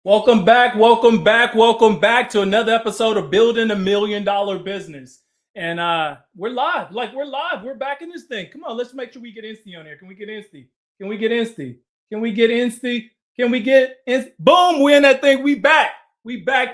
Welcome back, welcome back, welcome back to another episode of Building $1 Million Business. And we're live, we're back in this thing. Come on, let's make sure we get Insty on here. Can we get Insty? Can we get Insty? Can we get Insty? Can we get Insty? Boom, we're in that thing. We back,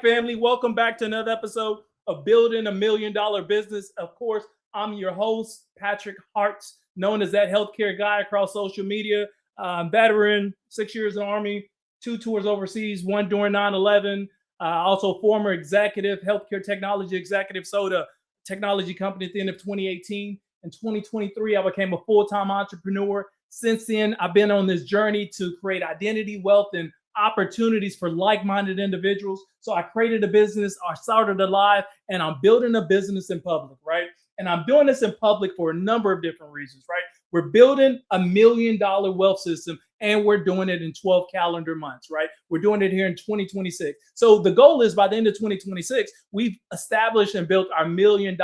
family. Welcome back to another episode of Building $1 Million Business. Of course, I'm your host, Patrick Hart, known as that healthcare guy across social media, veteran, 6 years in the Army, 2 tours overseas, 1 during 9/11. Also former executive, healthcare technology executive, sold a technology company at the end of 2018. In 2023, I became a full-time entrepreneur. Since then, I've been on this journey to create identity, wealth, and opportunities for like-minded individuals. So I created a business, I started a live, and I'm building a business in public, right? And I'm doing this in public for a number of different reasons, right? We're building $1 million wealth system, and we're doing it in 12 calendar months, right? We're doing it here in 2026. So the goal is by the end of 2026, we've established and built our $1 million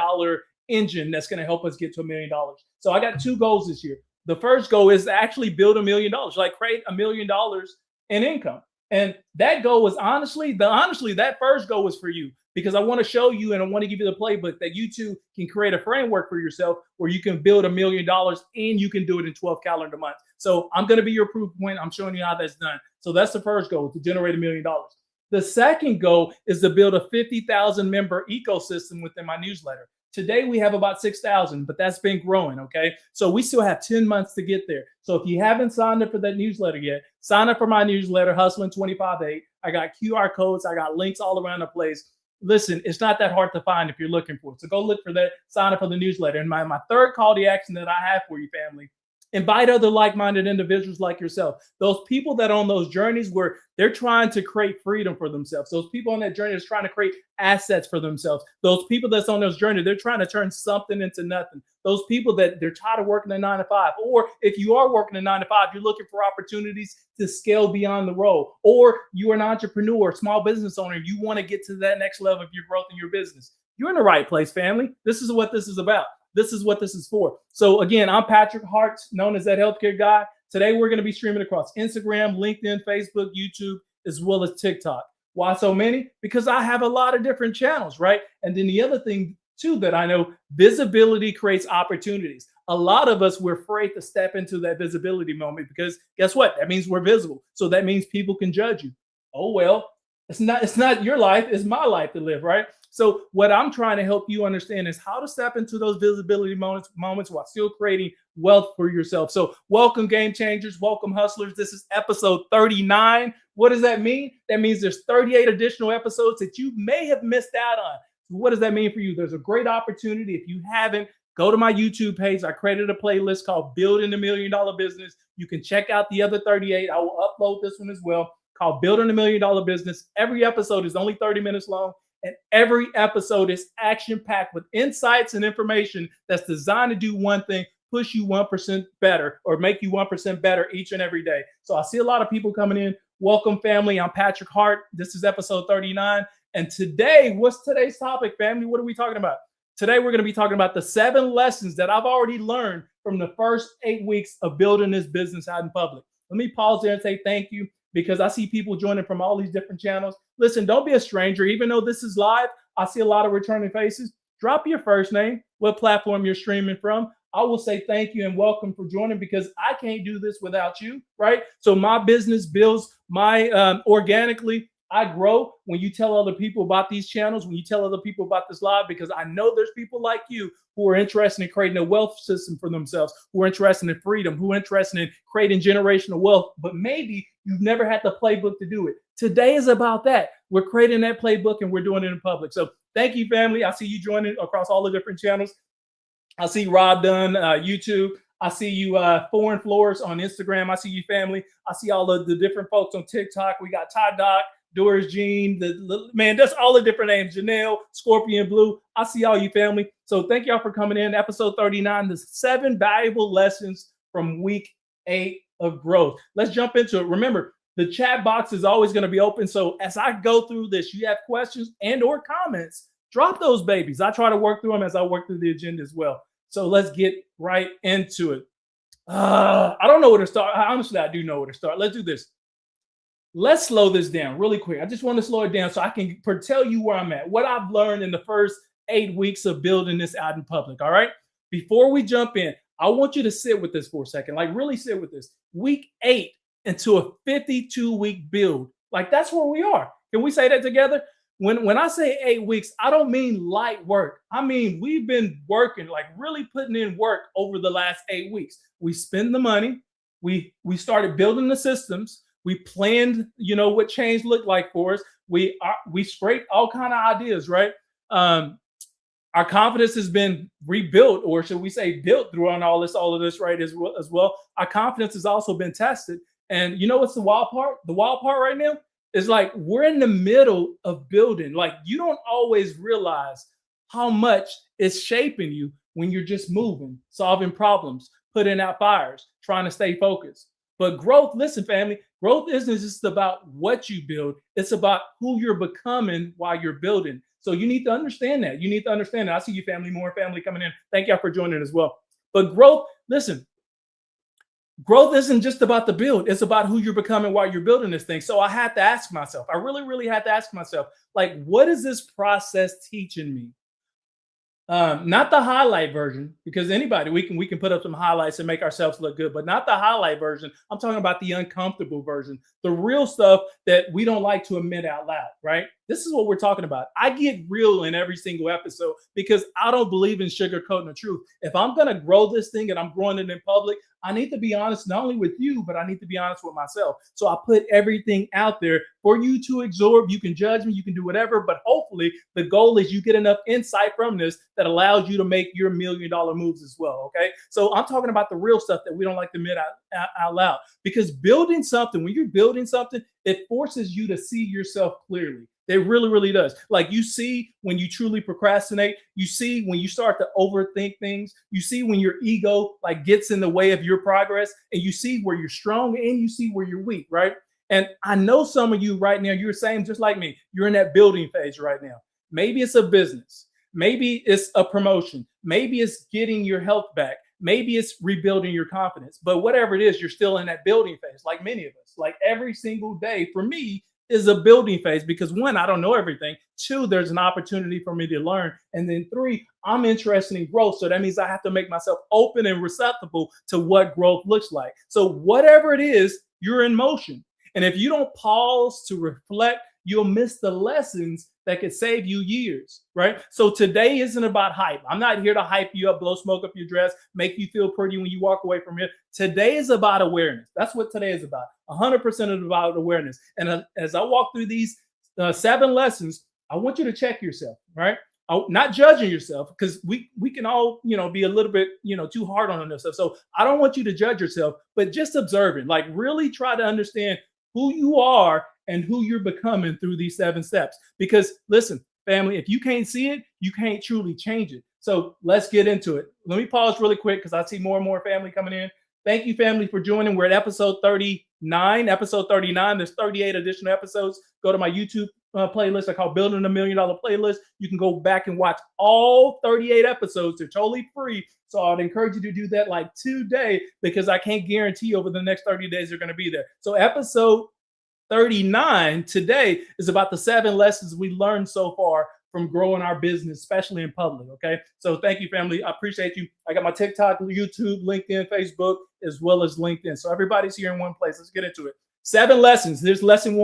engine that's going to help us get to $1 million. So I got 2 goals this year. The first goal is to actually build $1 million, like create $1 million in income. And that goal was honestly, that first goal was for you, because I want to show you and I want to give you the playbook that you too can create a framework for yourself where you can build $1 million and you can do it in 12 calendar months. So I'm going to be your proof point. I'm showing you how that's done. So that's the first goal, to generate $1 million. The second goal is to build a 50,000 member ecosystem within my newsletter. Today we have about 6,000, but that's been growing, okay? So we still have 10 months to get there. So if you haven't signed up for that newsletter yet, sign up for my newsletter, Hustling 25/8. I got QR codes, I got links all around the place. Listen, it's not that hard to find if you're looking for it. So go look for that, sign up for the newsletter. And my third call to action that I have for you, family, invite other like-minded individuals like yourself. Those people that are on those journeys where they're trying to create freedom for themselves. Those people on that journey is trying to create assets for themselves. Those people that's on those journey, they're trying to turn something into nothing. Those people that they're tired of working a 9 to 5. Or if you are working a 9 to 5, you're looking for opportunities to scale beyond the role. Or you're an entrepreneur, small business owner, you want to get to that next level of your growth in your business. You're in the right place, family. This is what this is about. This is what this is for. So again, I'm Patrick Hart, known as that healthcare guy. Today, we're going to be streaming across Instagram, LinkedIn, Facebook, YouTube, as well as TikTok. Why so many? Because I have a lot of different channels, right? And then the other thing too that I know, visibility creates opportunities. A lot of us, we're afraid to step into that visibility moment because guess what? That means we're visible. So that means people can judge you. Oh, well, it's not your life, it's my life to live, right? So what I'm trying to help you understand is how to step into those visibility moments while still creating wealth for yourself. So welcome, game changers. Welcome, hustlers. This is episode 39. What does that mean? That means there's 38 additional episodes that you may have missed out on. What does that mean for you? There's a great opportunity. If you haven't, go to my YouTube page. I created a playlist called Building $1 Million Business. You can check out the other 38. I will upload this one as well, called Building $1 Million Business. Every episode is only 30 minutes long. And every episode is action-packed with insights and information that's designed to do one thing, push you 1% better or make you 1% better each and every day. So I see a lot of people coming in. Welcome, family. I'm Patrick Hart. This is episode 39. And today, what's today's topic, family? What are we talking about? Today, we're going to be talking about the 7 lessons that I've already learned from the first 8 weeks of building this business out in public. Let me pause there and say thank you, because I see people joining from all these different channels. Listen, don't be a stranger. Even though this is live, I see a lot of returning faces. Drop your first name, what platform you're streaming from. I will say thank you and welcome for joining, because I can't do this without you, right? So my business builds organically. I grow when you tell other people about these channels, when you tell other people about this live, because I know there's people like you who are interested in creating a wealth system for themselves, who are interested in freedom, who are interested in creating generational wealth, but maybe you've never had the playbook to do it. Today is about that. We're creating that playbook and we're doing it in public. So thank you, family. I see you joining across all the different channels. I see Rob Dunn, YouTube. I see you, Foreign Floors on Instagram. I see you, family. I see all of the different folks on TikTok. We got Ty Doc, Doris Jean, man, that's all the different names. Janelle, Scorpion Blue. I see all you, family. So thank y'all for coming in. Episode 39, the 7 valuable lessons from week 8 of growth. Let's jump into it. Remember, the chat box is always going to be open. So as I go through this, you have questions and or comments, drop those babies. I try to work through them as I work through the agenda as well. So let's get right into it. I don't know where to start. Honestly, I do know where to start. Let's do this. let's slow this down really quick. I just want to slow it down so I can tell you where I'm at, what I've learned in the first 8 weeks of building this out in public. All right. Before we jump in, I want you to sit with this for a second, like really sit with this. Week 8 into a 52-week build. Like that's where we are. Can we say that together? When I say 8 weeks, I don't mean light work. I mean, we've been working, like really putting in work over the last 8 weeks. We spend the money. We started building the systems. We planned, what change looked like for us. We scraped all kind of ideas, right? Our confidence has been rebuilt, or should we say built through on all of this, right? As well. Our confidence has also been tested. And you know what's the wild part? The wild part right now is like we're in the middle of building. Like you don't always realize how much it's shaping you when you're just moving, solving problems, putting out fires, trying to stay focused. But growth, listen, family, growth isn't just about what you build. It's about who you're becoming while you're building. So you need to understand that. You need to understand that. I see you, family, more family coming in. Thank y'all for joining as well. But growth, listen, growth isn't just about the build. It's about who you're becoming while you're building this thing. So I had to ask myself, I really, really had to ask myself, like, what is this process teaching me? Not the highlight version, because anybody we can put up some highlights and make ourselves look good, but not the highlight version. I'm talking about the uncomfortable version, the real stuff that we don't like to admit out loud, right? This is what we're talking about. I get real in every single episode because I don't believe in sugarcoating the truth. If I'm gonna grow this thing and I'm growing it in public, I need to be honest not only with you, but I need to be honest with myself. So I put everything out there for you to absorb. You can judge me, you can do whatever, but hopefully the goal is you get enough insight from this that allows you to make your $1 million moves as well. Okay. So I'm talking about the real stuff that we don't like to admit out loud, because building something, when you're building something, it forces you to see yourself clearly. It really, really does. Like you see when you truly procrastinate, you see when you start to overthink things, you see when your ego like gets in the way of your progress, and you see where you're strong and you see where you're weak, right? And I know some of you right now, you're saying just like me, you're in that building phase right now. Maybe it's a business. Maybe it's a promotion. Maybe it's getting your health back. Maybe it's rebuilding your confidence. But whatever it is, you're still in that building phase, like many of us. Like every single day for me is a building phase, because 1, I don't know everything. 2, there's an opportunity for me to learn. And then 3, I'm interested in growth. So that means I have to make myself open and receptive to what growth looks like. So whatever it is, you're in motion. And if you don't pause to reflect, you'll miss the lessons that could save you years, right? So today isn't about hype. I'm not here to hype you up, blow smoke up your dress, make you feel pretty when you walk away from here. Today is about awareness. That's what today is about. 100% is about awareness. And as I walk through these 7 lessons, I want you to check yourself, right? Not judging yourself, because we can all, be a little bit, too hard on this stuff. So I don't want you to judge yourself, but just observing, like really try to understand who you are and who you're becoming through these 7 steps. Because listen, family, if you can't see it, you can't truly change it. So let's get into it. Let me pause really quick because I see more and more family coming in. Thank you, family, for joining. We're at episode 39. Episode 39. There's 38 additional episodes. Go to my YouTube playlist. I call Building $1 Million Playlist. You can go back and watch all 38 episodes. They're totally free. So I'd encourage you to do that like today, because I can't guarantee over the next 30 days they're going to be there. So episode 39 today is about the 7 lessons we learned so far from growing our business, especially in public. Okay. So thank you, family. I appreciate you. I got my TikTok, YouTube, LinkedIn, Facebook, as well as LinkedIn. So everybody's here in one place. Let's get into it. 7 lessons. Here's lesson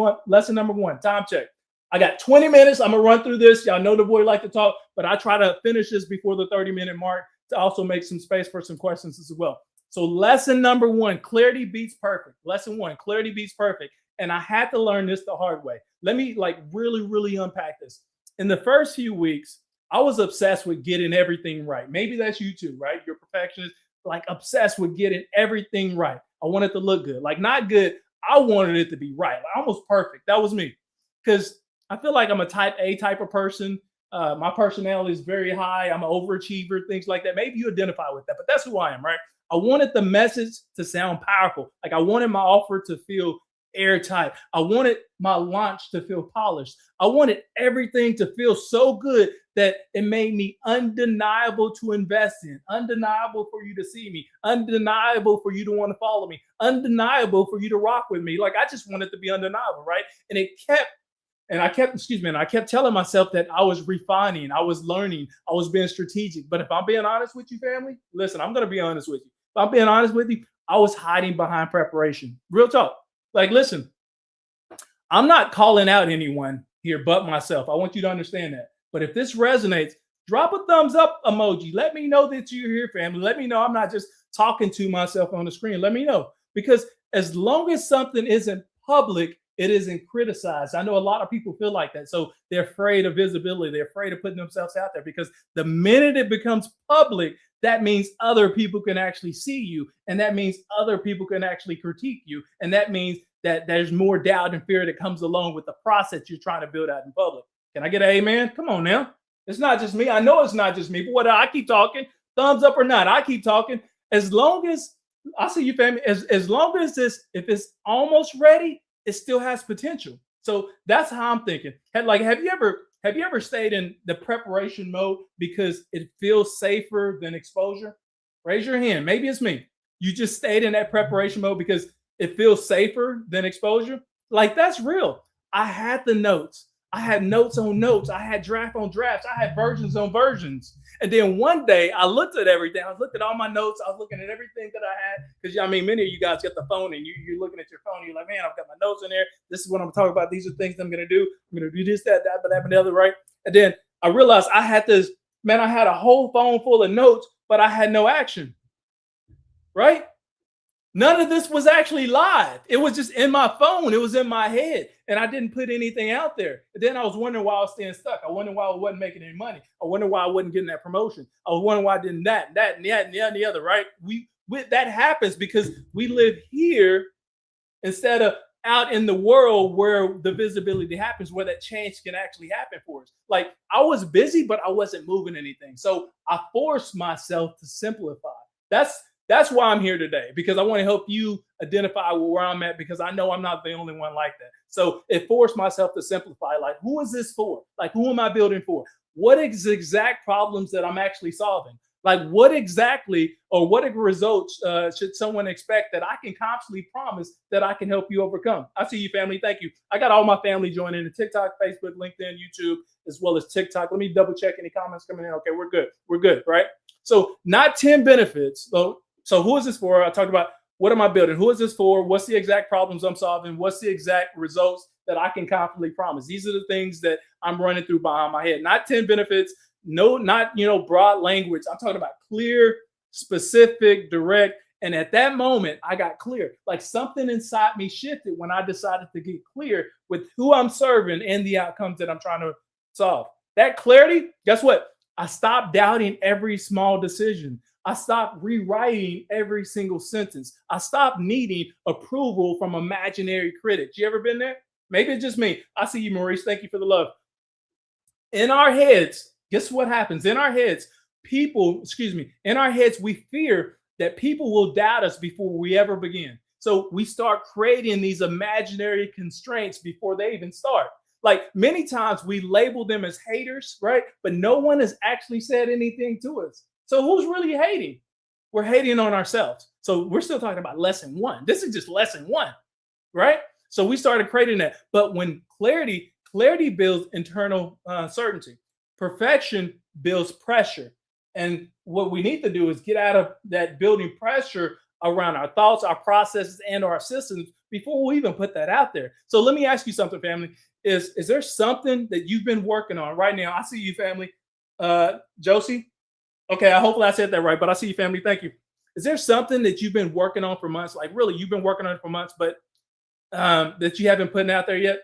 number 1, time check. I got 20 minutes. I'm going to run through this. Y'all know the boy like to talk, but I try to finish this before the 30-minute mark to also make some space for some questions as well. So lesson number 1, clarity beats perfect. Lesson 1, clarity beats perfect. And I had to learn this the hard way. Let me really, really unpack this. In the first few weeks, I was obsessed with getting everything right. Maybe that's you too, right? You're perfectionist, obsessed with getting everything right. I want it to look good, not good. I wanted it to be right, almost perfect. That was me, because I feel like I'm a type A type of person. My personality is very high. I'm an overachiever, things like that. Maybe you identify with that, but that's who I am, right? I wanted the message to sound powerful. I wanted my offer to feel airtight. I wanted my launch to feel polished. I wanted everything to feel so good that it made me undeniable to invest in, undeniable for you to see me, undeniable for you to want to follow me, undeniable for you to rock with me. Like I just wanted to be undeniable, right? And it kept and I kept, excuse me, and I kept telling myself that I was refining, I was learning, I was being strategic. But if I'm being honest with you, family, listen, I'm going to be honest with you. If I'm being honest with you, I was hiding behind preparation. Real talk. Like, listen, I'm not calling out anyone here but myself. I want you to understand that. But if this resonates, drop a thumbs up emoji. Let me know that you're here, family. Let me know I'm not just talking to myself on the screen. Let me know. Because as long as something isn't public, it isn't criticized. I know a lot of people feel like that. So they're afraid of visibility. They're afraid of putting themselves out there because the minute it becomes public, that means other people can actually see you. And that means other people can actually critique you. And that means that there's more doubt and fear that comes along with the process you're trying to build out in public. Can I get an amen? Come on now. It's not just me. I know it's not just me. But what I keep talking, thumbs up or not, I keep talking. As long as I see you, family, as long as this, if it's almost ready, it still has potential. So that's how I'm thinking. Like, have you ever stayed in the preparation mode because it feels safer than exposure? Raise your hand. Maybe it's me. You just stayed in that preparation mode because it feels safer than exposure. Like that's real. I had the notes. I had notes on notes. I had draft on drafts. I had versions on versions. And then one day I looked at everything. I looked at all my notes. I was looking at everything that I had. Because I mean, many of you guys get the phone and you're looking at your phone. And you're like, man, I've got my notes in there. This is what I'm talking about. These are things I'm going to do. I'm going to do this, that, and the other, right? And then I realized I had this, man, I had a whole phone full of notes, but I had no action, right? None of this was actually live. It was just in my phone. It was in my head. And I didn't put anything out there. And then I was wondering why I was staying stuck. I wondered why I wasn't making any money. I wondered why I wasn't getting that promotion. I was wondering why I didn't that, and the other, right? That happens because we live here instead of out in the world where the visibility happens, where that change can actually happen for us. Like I was busy, but I wasn't moving anything. So I forced myself to simplify. That's why I'm here today, because I want to help you identify where I'm at, because I know I'm not the only one like that. So it forced myself to simplify. Like, who is this for? Like, who am I building for? What is the exact problems that I'm actually solving? Like, what exactly or what results should someone expect that I can confidently promise that I can help you overcome? I see you, family. Thank you. I got all my family joining the TikTok, Facebook, LinkedIn, YouTube, as well as TikTok. Let me double check any comments coming in. Okay, we're good. We're good, right? So not 10 benefits. So who is this for? I talked about what am I building? Who is this for? What's the exact problems I'm solving? What's the exact results that I can confidently promise? These are the things that I'm running through behind my head. Not 10 benefits. No, not broad language. I'm talking about clear, specific, direct. And at that moment, I got clear. Like something inside me shifted when I decided to get clear with who I'm serving and the outcomes that I'm trying to solve. That clarity, guess what? I stopped doubting every small decision. I stopped rewriting every single sentence. I stopped needing approval from imaginary critics. You ever been there? Maybe it's just me. I see you, Maurice. Thank you for the love. In our heads, guess what happens? In our heads, in our heads, we fear that people will doubt us before we ever begin. So we start creating these imaginary constraints before they even start. Like many times we label them as haters, right? But no one has actually said anything to us. So who's really hating? We're hating on ourselves. So we're still talking about lesson one. This is just lesson one, right? So we started creating that. But when clarity builds internal certainty. Perfection builds pressure. And what we need to do is get out of that building pressure around our thoughts, our processes, and our systems before we even put that out there. So let me ask you something, family. Is there something that you've been working on right now? I see you, family. Josie. Okay, hopefully I said that right, but I see you, family. Thank you. Is there something that you've been working on for months? Like really, you've been working on it for months, but that you haven't put out there yet?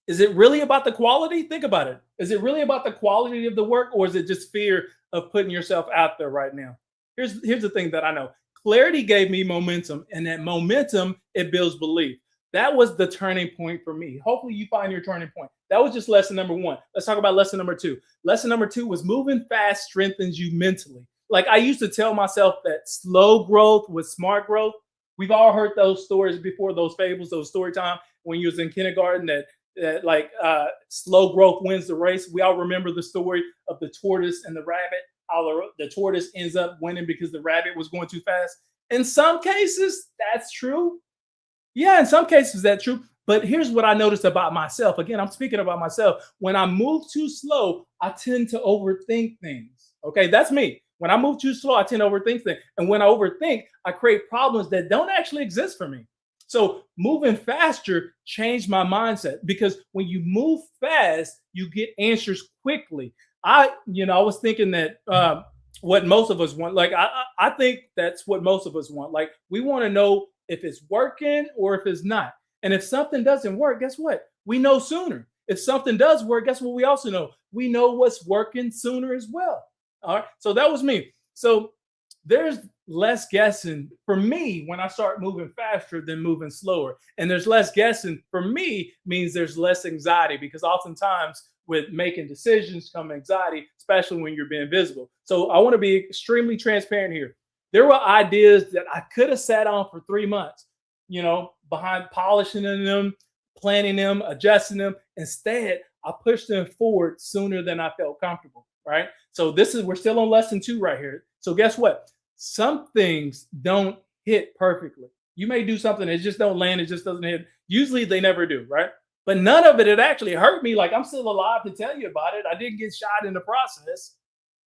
Is it really about the quality? Think about it. Is it really about the quality of the work, or is it just fear of putting yourself out there right now? Here's the thing that I know. Clarity gave me momentum, and that momentum, it builds belief. That was the turning point for me. Hopefully you find your turning point. That was just lesson number one. Let's talk about lesson number two. Lesson number two was moving fast strengthens you mentally. Like I used to tell myself that slow growth was smart growth. We've all heard those stories before, those fables, those story time when you was in kindergarten that that like slow growth wins the race. We all remember the story of the tortoise and the rabbit. How the tortoise ends up winning because the rabbit was going too fast. In some cases, that's true. Yeah, in some cases that's true. But here's what I noticed about myself. Again, I'm speaking about myself. When I move too slow, I tend to overthink things. Okay, that's me. When I move too slow, I tend to overthink things. And when I overthink, I create problems that don't actually exist for me. So moving faster changed my mindset because when you move fast, you get answers quickly. I was thinking that what most of us want, like I think that's what most of us want. Like we want to know if it's working or if it's not. And if something doesn't work, guess what? We know sooner. If something does work, guess what? We also know we know what's working sooner as well. All right. So that was me. So there's less guessing for me when I start moving faster than moving slower. And there's less guessing for me means there's less anxiety because oftentimes with making decisions come anxiety, especially when you're being visible. So I want to be extremely transparent here. There were ideas that I could have sat on for 3 months, behind polishing them, planning them, adjusting them. Instead, I pushed them forward sooner than I felt comfortable. Right. So we're still on lesson 2 right here. So guess what? Some things don't hit perfectly. You may do something, it just don't land, it just doesn't hit. Usually they never do, right? But none of it actually hurt me. Like I'm still alive to tell you about it. I didn't get shot in the process.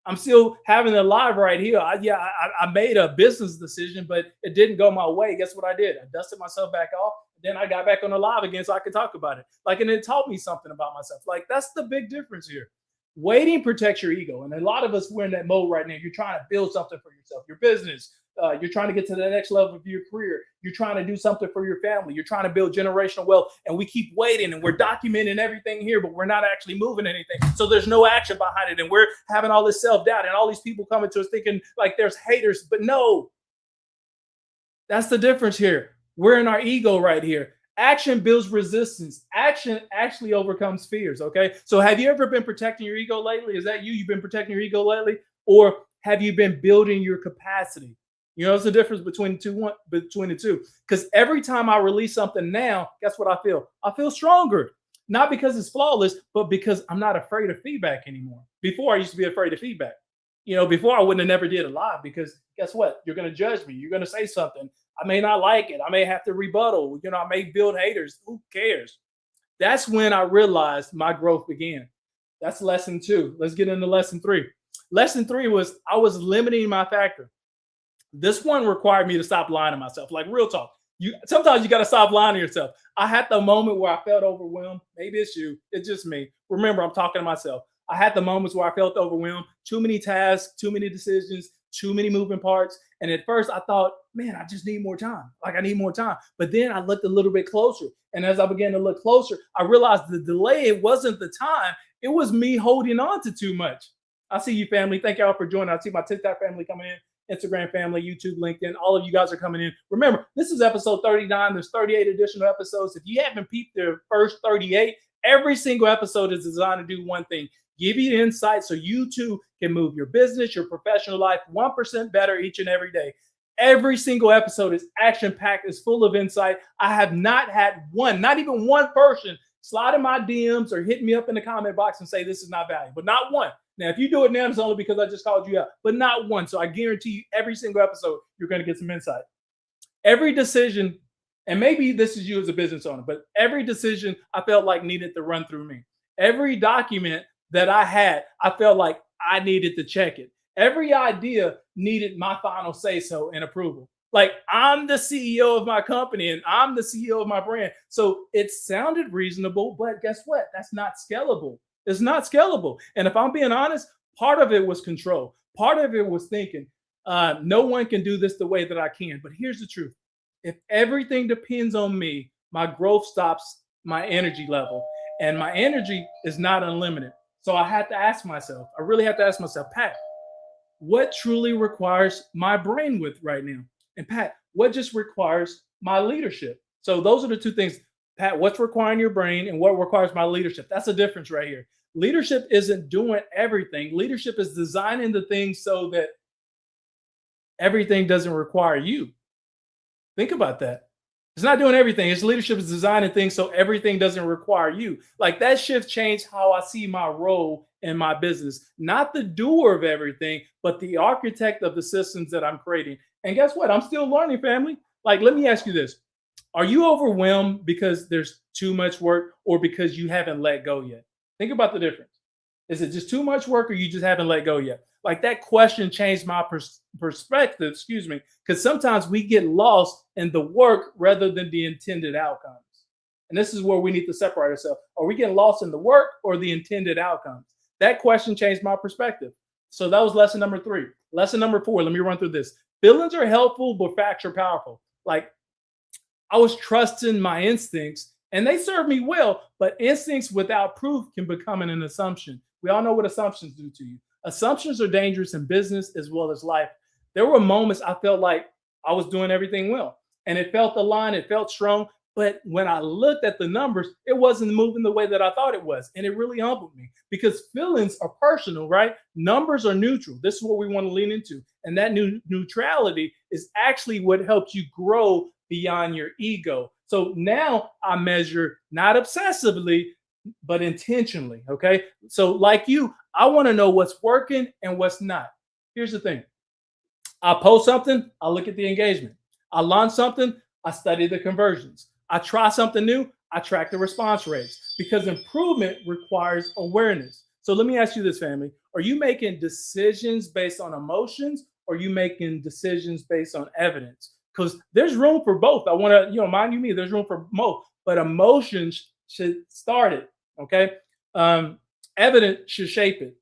I'm still having it live right here. I made a business decision, but it didn't go my way. Guess what I did? I dusted myself back off. Then I got back on the live again so I could talk about it. Like, and it taught me something about myself. Like, that's the big difference here. Waiting protects your ego. And a lot of us, we're in that mode right now. You're trying to build something for yourself, your business. You're trying to get to the next level of your career. You're trying to do something for your family. You're trying to build generational wealth. And we keep waiting and we're documenting everything here, but we're not actually moving anything. So there's no action behind it. And we're having all this self-doubt and all these people coming to us thinking like there's haters. But no, that's the difference here. We're in our ego right here. Action builds resistance. Action actually overcomes fears. Okay. So have you ever been protecting your ego lately? Is that you? You've been protecting your ego lately? Or have you been building your capacity? It's the difference between the two. Because every time I release something now, guess what I feel? I feel stronger. Not because it's flawless, but because I'm not afraid of feedback anymore. Before I used to be afraid of feedback. Before I wouldn't have never did a live because guess what? You're going to judge me. You're going to say something. I may not like it. I may have to rebuttal. I may build haters. Who cares? That's when I realized my growth began. That's lesson 2. Let's get into lesson 3. Lesson 3 was I was limiting my factor. This one required me to stop lying to myself. Like real talk. Sometimes you got to stop lying to yourself. I had the moment where I felt overwhelmed. Maybe it's you. It's just me. Remember, I'm talking to myself. I had the moments where I felt overwhelmed. Too many tasks, too many decisions, too many moving parts. And at first I thought, man, I just need more time. Like I need more time. But then I looked a little bit closer. And as I began to look closer, I realized the delay, it wasn't the time. It was me holding on to too much. I see you, family. Thank y'all for joining. I see my TikTok family coming in, Instagram family, YouTube, LinkedIn. All of you guys are coming in. Remember, this is episode 39. There's 38 additional episodes. If you haven't peeped the first 38, every single episode is designed to do one thing. Give you insight so you too can move your business, your professional life 1% better each and every day. Every single episode is action-packed, is full of insight. I have not had one, not even one person slide in my DMs or hit me up in the comment box and say this is not valuable. Not one. Now, if you do it now, it's only because I just called you out, but not one. So I guarantee you every single episode, you're going to get some insight. Every decision, and maybe this is you as a business owner, but every decision I felt like needed to run through me. Every document that I had, I felt like I needed to check it. Every idea needed my final say so and approval. Like I'm the CEO of my company and I'm the CEO of my brand. So it sounded reasonable, but guess what? That's not scalable. It's not scalable. And if I'm being honest, part of it was control. Part of it was thinking, no one can do this the way that I can. But here's the truth. If everything depends on me, my growth stops my energy level. And my energy is not unlimited. So I had to ask myself, I really had to ask myself, Pat, what truly requires my brain width right now? And Pat, what just requires my leadership? So those are the two things. Pat, what's requiring your brain and what requires my leadership? That's the difference right here. Leadership isn't doing everything. Leadership is designing the things so that everything doesn't require you. Think about that. It's not doing everything. It's leadership is designing things so everything doesn't require you. Like that shift changed how I see my role in my business. Not the doer of everything, but the architect of the systems that I'm creating. And guess what? I'm still learning, family. Like, let me ask you this. Are you overwhelmed because there's too much work or because you haven't let go yet? Think about the difference. Is it just too much work or you just haven't let go yet? Like that question changed my perspective, excuse me, because sometimes we get lost in the work rather than the intended outcomes. And this is where we need to separate ourselves. Are we getting lost in the work or the intended outcomes? That question changed my perspective. So that was lesson number 3. Lesson number 4, let me run through this. Feelings are helpful, but facts are powerful. Like I was trusting my instincts and they serve me well, but instincts without proof can become an assumption. We all know what assumptions do to you. Assumptions are dangerous in business as well as life. There were moments I felt like I was doing everything well and it felt aligned, it felt strong. But when I looked at the numbers, it wasn't moving the way that I thought it was. And it really humbled me because feelings are personal, right? Numbers are neutral. This is what we want to lean into. And that neutrality is actually what helps you grow beyond your ego. So now I measure not obsessively, but intentionally. Okay. So, like you, I want to know what's working and what's not. Here's the thing. I post something, I look at the engagement. I launch something, I study the conversions. I try something new, I track the response rates because improvement requires awareness. So let me ask you this, family. Are you making decisions based on emotions or are you making decisions based on evidence? Because there's room for both. I want to, mind you me, there's room for both, but emotions should start it. Okay. Evidence should shape it.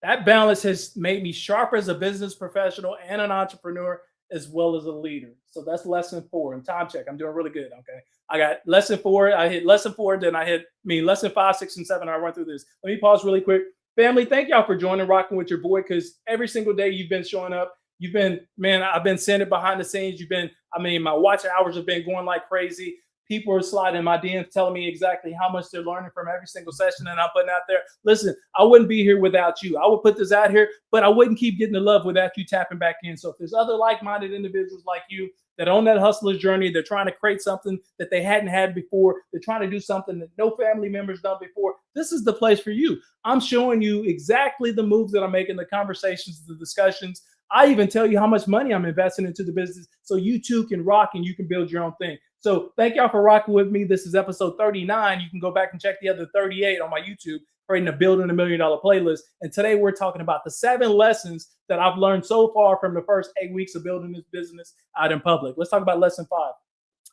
That balance has made me sharp as a business professional and an entrepreneur, as well as a leader. So that's lesson 4. And time check, I'm doing really good. Okay. I got lesson 4. I hit lesson 4. Then I hit lesson 5, 6, and 7. I run through this. Let me pause really quick. Family, thank y'all for joining, rocking with your boy, because every single day you've been showing up. You've been, man, I've been sending behind the scenes. You've been, my watch hours have been going like crazy. People are sliding my DMs telling me exactly how much they're learning from every single session that I'm putting out there. Listen, I wouldn't be here without you. I would put this out here, but I wouldn't keep getting the love without you tapping back in. So if there's other like-minded individuals like you that are on that hustler's journey, they're trying to create something that they hadn't had before, they're trying to do something that no family members done before, this is the place for you. I'm showing you exactly the moves that I'm making, the conversations, the discussions. I even tell you how much money I'm investing into the business so you too can rock and you can build your own thing. So thank y'all for rocking with me. This is episode 39. You can go back and check the other 38 on my YouTube, creating a Building $1 Million playlist. And today we're talking about the 7 lessons that I've learned so far from the first 8 weeks of building this business out in public. Let's talk about lesson 5.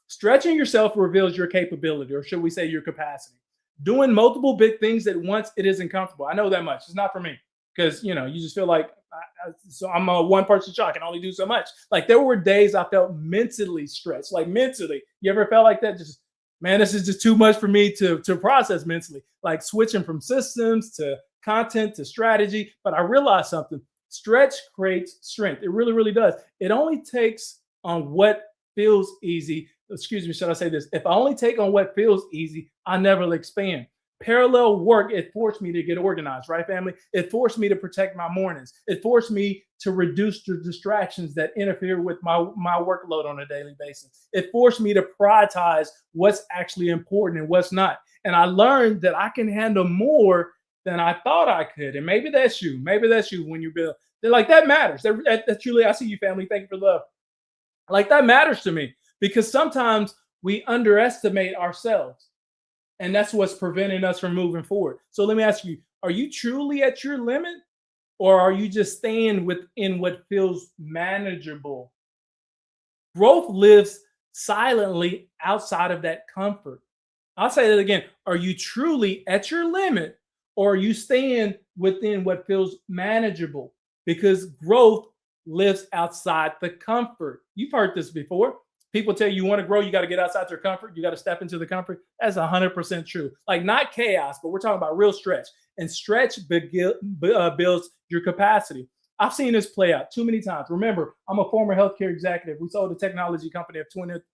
Stretching yourself reveals your capability, or should we say your capacity. Doing multiple big things at once, it isn't comfortable. I know that much. It's not for me because, you just feel like, so I'm a one-person show. I can only do so much. Like there were days I felt mentally stretched, like mentally. You ever felt like that? Just, man, this is just too much for me to process mentally, like switching from systems to content to strategy. But I realized something. Stretch creates strength. It really, really does. It only takes on what feels easy. Excuse me, should I say this? If I only take on what feels easy, I never expand. Parallel work, it forced me to get organized, right, family? It forced me to protect my mornings. It forced me to reduce the distractions that interfere with my workload on a daily basis. It forced me to prioritize what's actually important and what's not. And I learned that I can handle more than I thought I could. And maybe that's you. Maybe that's you when you build. They're like, that matters. That's truly, I see you, family. Thank you for love. Like that matters to me because sometimes we underestimate ourselves. And that's what's preventing us from moving forward. So let me ask you, are you truly at your limit or are you just staying within what feels manageable? Growth lives silently outside of that comfort. I'll say that again. Are you truly at your limit or are you staying within what feels manageable? Because growth lives outside the comfort. You've heard this before. People tell you want to grow, you got to get outside your comfort. You got to step into the comfort. That's 100% true. Like not chaos, but we're talking about real stretch. And stretch builds your capacity. I've seen this play out too many times. Remember, I'm a former healthcare executive. We sold a technology company at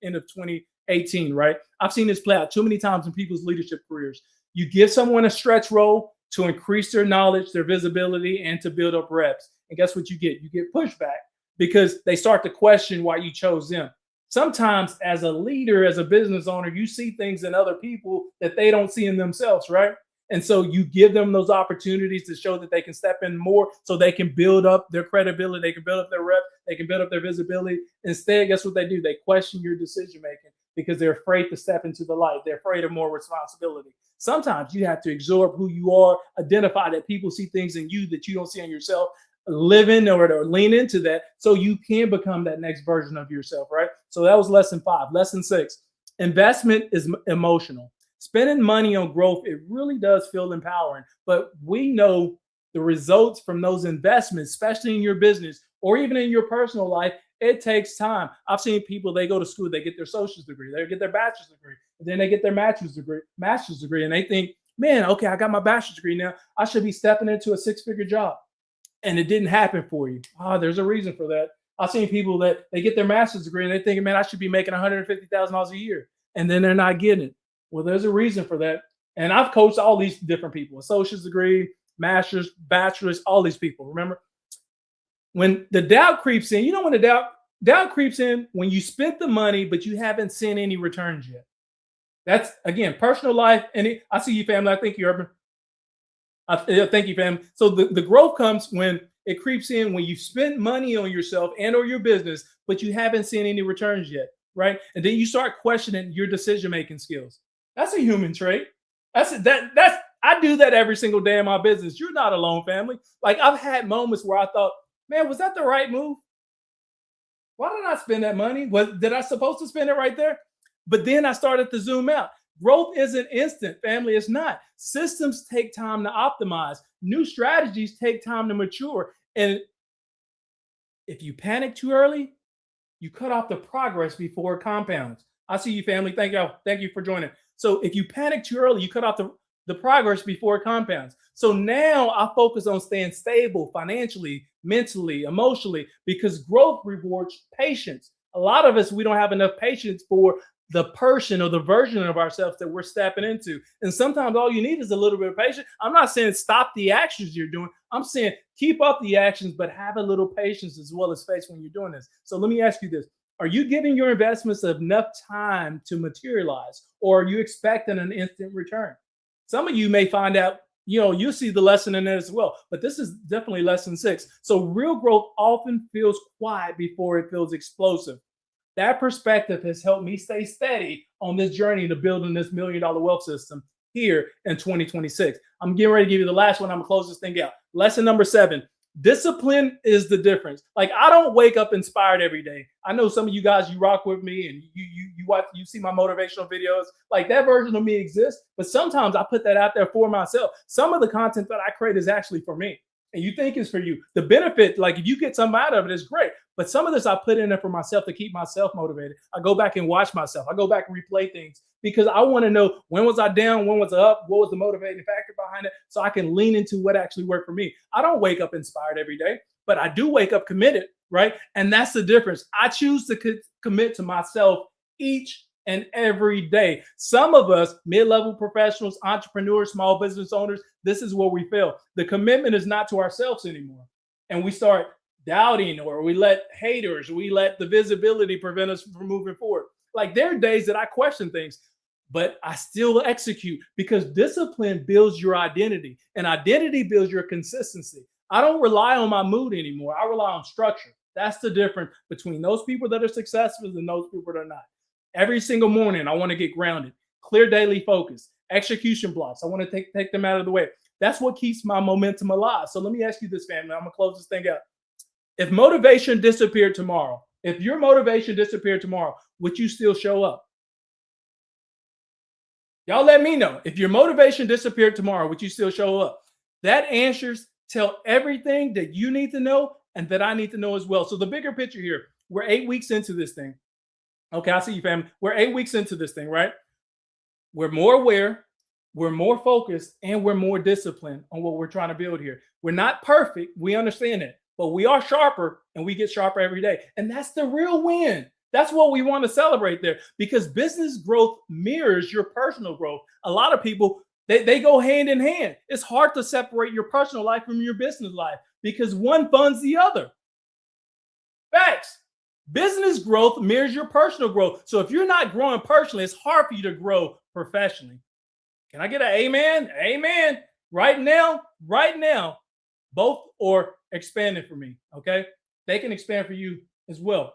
end of 2018, right? I've seen this play out too many times in people's leadership careers. You give someone a stretch role to increase their knowledge, their visibility, and to build up reps. And guess what you get? You get pushback because they start to question why you chose them. Sometimes as a leader, as a business owner, you see things in other people that they don't see in themselves, right? And so you give them those opportunities to show that they can step in more so they can build up their credibility, they can build up their rep, they can build up their visibility. Instead, guess what they do? They question your decision making because they're afraid to step into the light. They're afraid of more responsibility. Sometimes you have to absorb who you are, identify that people see things in you that you don't see in yourself, live in or lean into that so you can become that next version of yourself, right? So that was lesson 5. Lesson 6, investment is emotional. Spending money on growth, it really does feel empowering, but we know the results from those investments, especially in your business or even in your personal life, it takes time. I've seen people, they go to school, they get their associate's degree, they get their bachelor's degree, and then they get their master's degree, and they think, man, okay, I got my bachelor's degree now. I should be stepping into a 6-figure job. And it didn't happen for you. There's a reason for that. I've seen people that they get their master's degree and they're thinking, man, I should be making $150,000 a year. And then they're not getting it. Well, there's a reason for that. And I've coached all these different people, associate's degree, master's, bachelor's, all these people. Remember, when the doubt creeps in, you know when the doubt creeps in when you spent the money, but you haven't seen any returns yet. That's, again, personal life. And I see you, family. I think you're urban. Thank you, fam. So the growth comes when it creeps in when you spend money on yourself and or your business, but you haven't seen any returns yet, right? And then you start questioning your decision-making skills. That's a human trait. That's I do that every single day in my business. You're not alone, family. Like, I've had moments where I thought, man, was that the right move? Why did I spend that money? Did I supposed to spend it right there? But then I started to zoom out. Growth isn't instant, family. It's not. Systems take time to optimize. New strategies take time to mature. And if you panic too early, you cut off the progress before it compounds. I see you, family. Thank you. Thank you for joining. So if you panic too early, you cut off the progress before it compounds. So now I focus on staying stable financially, mentally, emotionally, because growth rewards patience. A lot of us, we don't have enough patience for the person or the version of ourselves that we're stepping into. And sometimes all you need is a little bit of patience. I'm not saying stop the actions you're doing. I'm saying keep up the actions, but have a little patience as well as faith when you're doing this. So let me ask you this. Are you giving your investments enough time to materialize, or are you expecting an instant return? Some of you may find out, you see the lesson in it as well, but this is definitely lesson 6. So real growth often feels quiet before it feels explosive. That perspective has helped me stay steady on this journey to building this $1 million wealth system here in 2026. I'm getting ready to give you the last one. I'm gonna close this thing out. Lesson number 7. Discipline is the difference. Like, I don't wake up inspired every day. I know some of you guys, you rock with me and you watch, you see my motivational videos. Like, that version of me exists, but sometimes I put that out there for myself. Some of the content that I create is actually for me, and you think it's for you. The benefit, like, if you get something out of it, is great. But some of this I put in there for myself to keep myself motivated. I go back and watch myself. I go back and replay things because I want to know, when was I down? When was I up? What was the motivating factor behind it? So I can lean into what actually worked for me. I don't wake up inspired every day, but I do wake up committed, right? And that's the difference. I choose to commit to myself each and every day. Some of us, mid-level professionals, entrepreneurs, small business owners, this is where we fail. The commitment is not to ourselves anymore. And we start doubting, or we let haters, we let the visibility prevent us from moving forward. Like, there are days that I question things, but I still execute, because discipline builds your identity, and identity builds your consistency. I don't rely on my mood anymore. I rely on structure. That's the difference between those people that are successful and those people that are not. Every single morning, I want to get grounded, clear daily focus, execution blocks. I want to take them out of the way. That's what keeps my momentum alive. So let me ask you this, family. I'm going to close this thing out. If motivation disappeared tomorrow, if your motivation disappeared tomorrow, would you still show up? Y'all let me know. If your motivation disappeared tomorrow, would you still show up? That answers tell everything that you need to know and that I need to know as well. So the bigger picture here, we're 8 weeks into this thing. Okay, I see you, fam. We're 8 weeks into this thing, right? We're more aware, we're more focused, and we're more disciplined on what we're trying to build here. We're not perfect. We understand it. But we are sharper, and we get sharper every day. And that's the real win. That's what we want to celebrate there, because business growth mirrors your personal growth. A lot of people, they go hand in hand. It's hard to separate your personal life from your business life because one funds the other. Facts. Business growth mirrors your personal growth. So if you're not growing personally, it's hard for you to grow professionally. Can I get an amen? Amen. Right now, both are expanding for me. Okay. They can expand for you as well.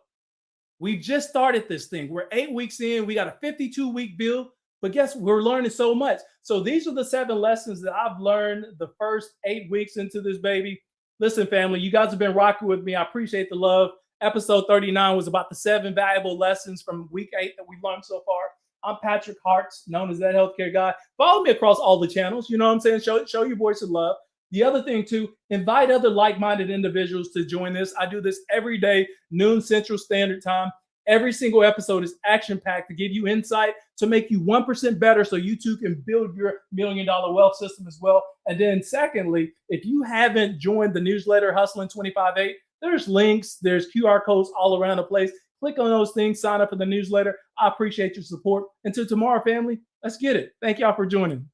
We just started this thing. We're 8 weeks in. We got a 52-week build, but guess we're learning so much. So these are the 7 lessons that I've learned the first 8 weeks into this baby. Listen, family, you guys have been rocking with me. I appreciate the love. Episode 39 was about the 7 valuable lessons from week 8 that we learned so far. I'm Patrick Hart, known as that healthcare guy. Follow me across all the channels. You know what I'm saying? Show your voice of love. The other thing too, invite other like-minded individuals to join this. I do this every day, noon Central Standard Time. Every single episode is action-packed to give you insight, to make you 1% better so you too can build your $1 million wealth system as well. And then secondly, if you haven't joined the newsletter Hustling 25/8, there's links, there's QR codes all around the place. Click on those things, sign up for the newsletter. I appreciate your support. Until tomorrow, family, let's get it. Thank y'all for joining.